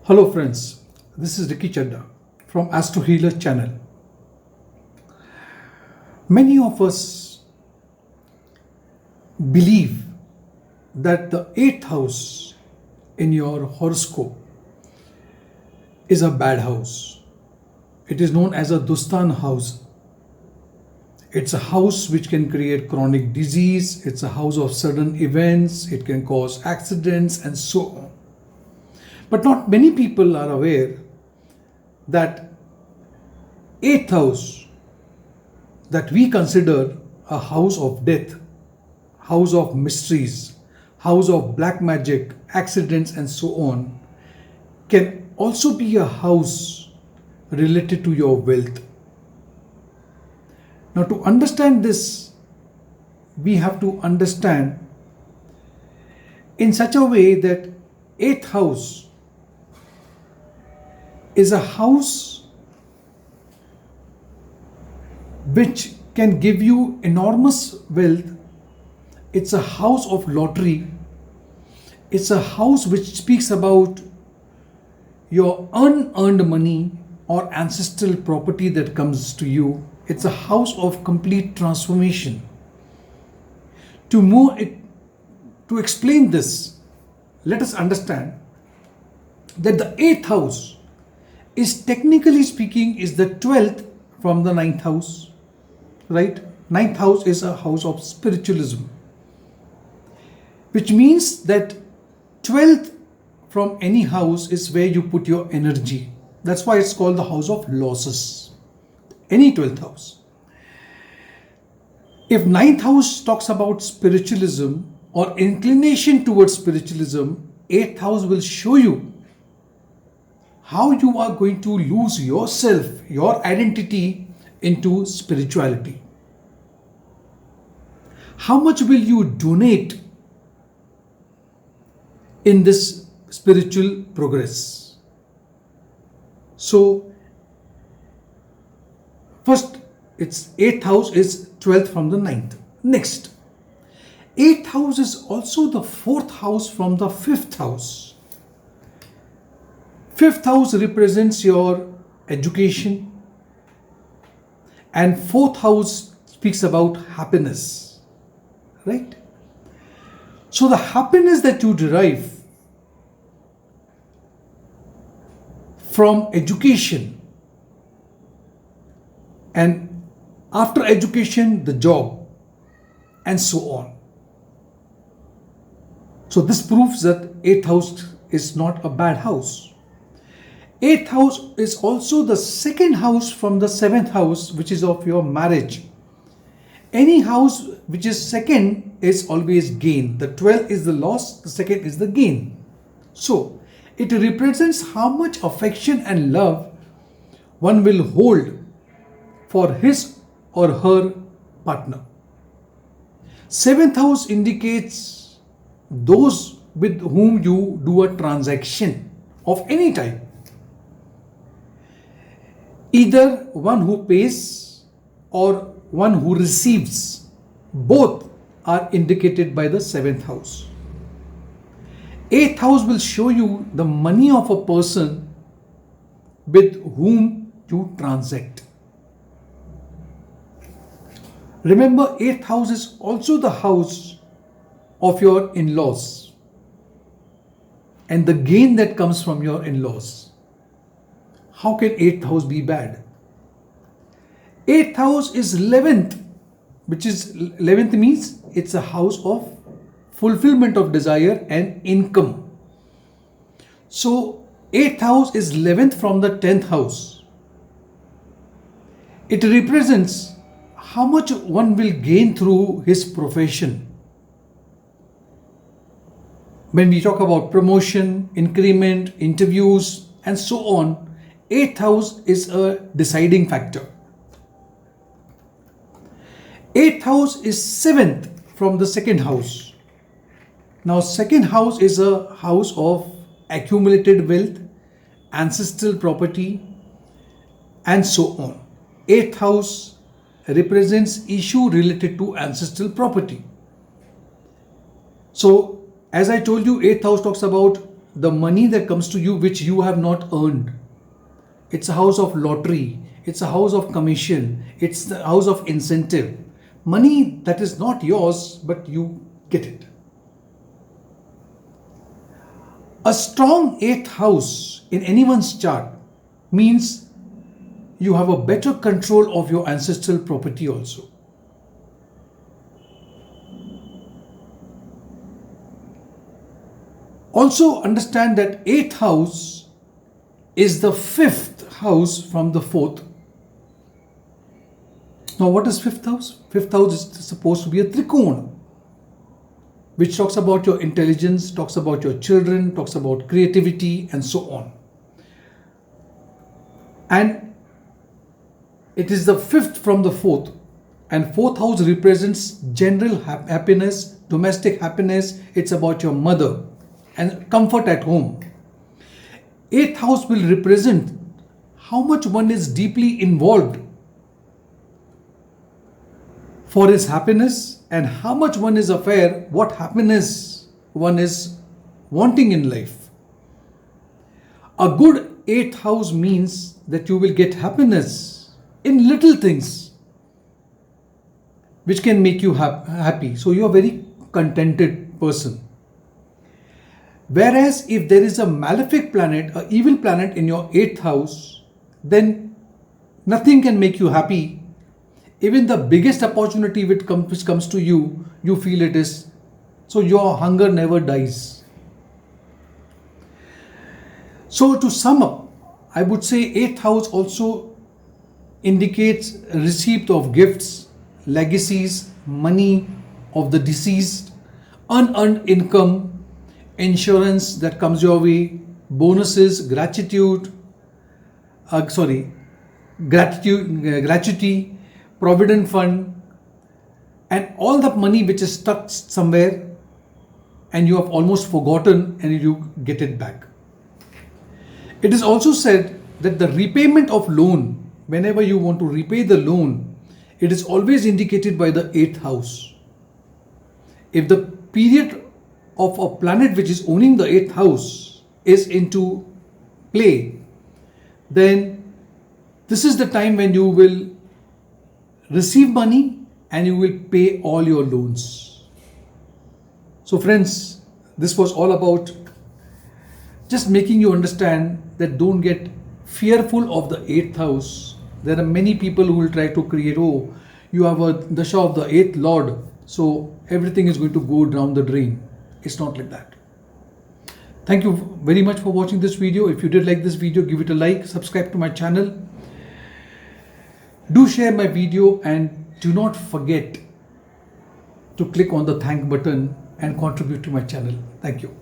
Hello friends, this is Chadha from Astro Healer channel. Many of us believe that the 8th house in your horoscope is a bad house. It is known as a Dustan house. It's a house which can create chronic disease. It's a house of sudden events. It can cause accidents and so on. But not many people are aware that 8th house that we consider a house of death, house of mysteries, house of black magic, accidents and so on, can also be a house related to your wealth. Now, to understand this, we have to understand in such a way that 8th house is a house which can give you enormous wealth. It's a house of lottery. It's a house which speaks about your unearned money or ancestral property that comes to you. It's a house of complete transformation. To explain this, let us understand that the 8th house is, technically speaking, is the 12th from the 9th house, right? 9th house is a house of spiritualism, which means that 12th from any house is where you put your energy. That's why it's called the house of losses, any 12th house. If 9th house talks about spiritualism or inclination towards spiritualism, 8th house will show you how you are going to lose yourself, your identity into spirituality. How much will you donate in this spiritual progress? So, first, it's 8th house is 12th from the 9th. Next, 8th house is also the 4th house from the 5th house. 5th house represents your education, and 4th house speaks about happiness, right? So the happiness that you derive from education, and after education, the job, and so on. So this proves that 8th house is not a bad house. 8th house is also the 2nd house from the 7th house, which is of your marriage. Any house which is 2nd is always gain. The 12th is the loss, the 2nd is the gain. So it represents how much affection and love one will hold for his or her partner. 7th house indicates those with whom you do a transaction of any type. Either one who pays or one who receives. Both are indicated by the 7th house. 8th house will show you the money of a person with whom you transact. Remember, 8th house is also the house of your in-laws and the gain that comes from your in-laws. How can 8th house be bad? 8th house is 11th, which is 11th means it's a house of fulfillment of desire and income. So 8th house is 11th from the 10th house. It represents how much one will gain through his profession. When we talk about promotion, increment, interviews and so on, 8th house is a deciding factor. 8th house is 7th from the 2nd house. Now 2nd house is a house of accumulated wealth, ancestral property and so on. 8th house represents issue related to ancestral property. So as I told you, 8th house talks about the money that comes to you which you have not earned. It's a house of lottery. It's a house of commission. It's the house of incentive. Money that is not yours, but you get it. A strong 8th house in anyone's chart means you have a better control of your ancestral property also. Also understand that 8th house is the 5th house from the 4th. Now what is 5th house? 5th house is supposed to be a trikona, which talks about your intelligence, talks about your children, talks about creativity and so on. And it is the 5th from the 4th, and 4th house represents general happiness, domestic happiness. It's about your mother and comfort at home. 8th house will represent how much one is deeply involved for his happiness and how much one is aware what happiness one is wanting in life. A good 8th house means that you will get happiness in little things which can make you happy. So you are a very contented person. Whereas if there is a malefic planet, an evil planet in your 8th house, then nothing can make you happy. Even the biggest opportunity which comes to you, you feel it is. So your hunger never dies. So to sum up, I would say 8th house also indicates receipt of gifts, legacies, money of the deceased, unearned income, insurance that comes your way, bonuses, gratuity, provident fund, and all the money which is stuck somewhere and you have almost forgotten and you get it back. It is also said that the repayment of loan, whenever you want to repay the loan, it is always indicated by the 8th house. If the period of a planet which is owning the 8th house is into play, then this is the time when you will receive money and you will pay all your loans. So friends, this was all about just making you understand that don't get fearful of the 8th house. There are many people who will try to create, oh, you have a dasha of the 8th lord, so everything is going to go down the drain. It's not like that. Thank you very much for watching this video. If you did like this video, give it a like, subscribe to my channel. Do share my video and do not forget to click on the thank button and contribute to my channel. Thank you.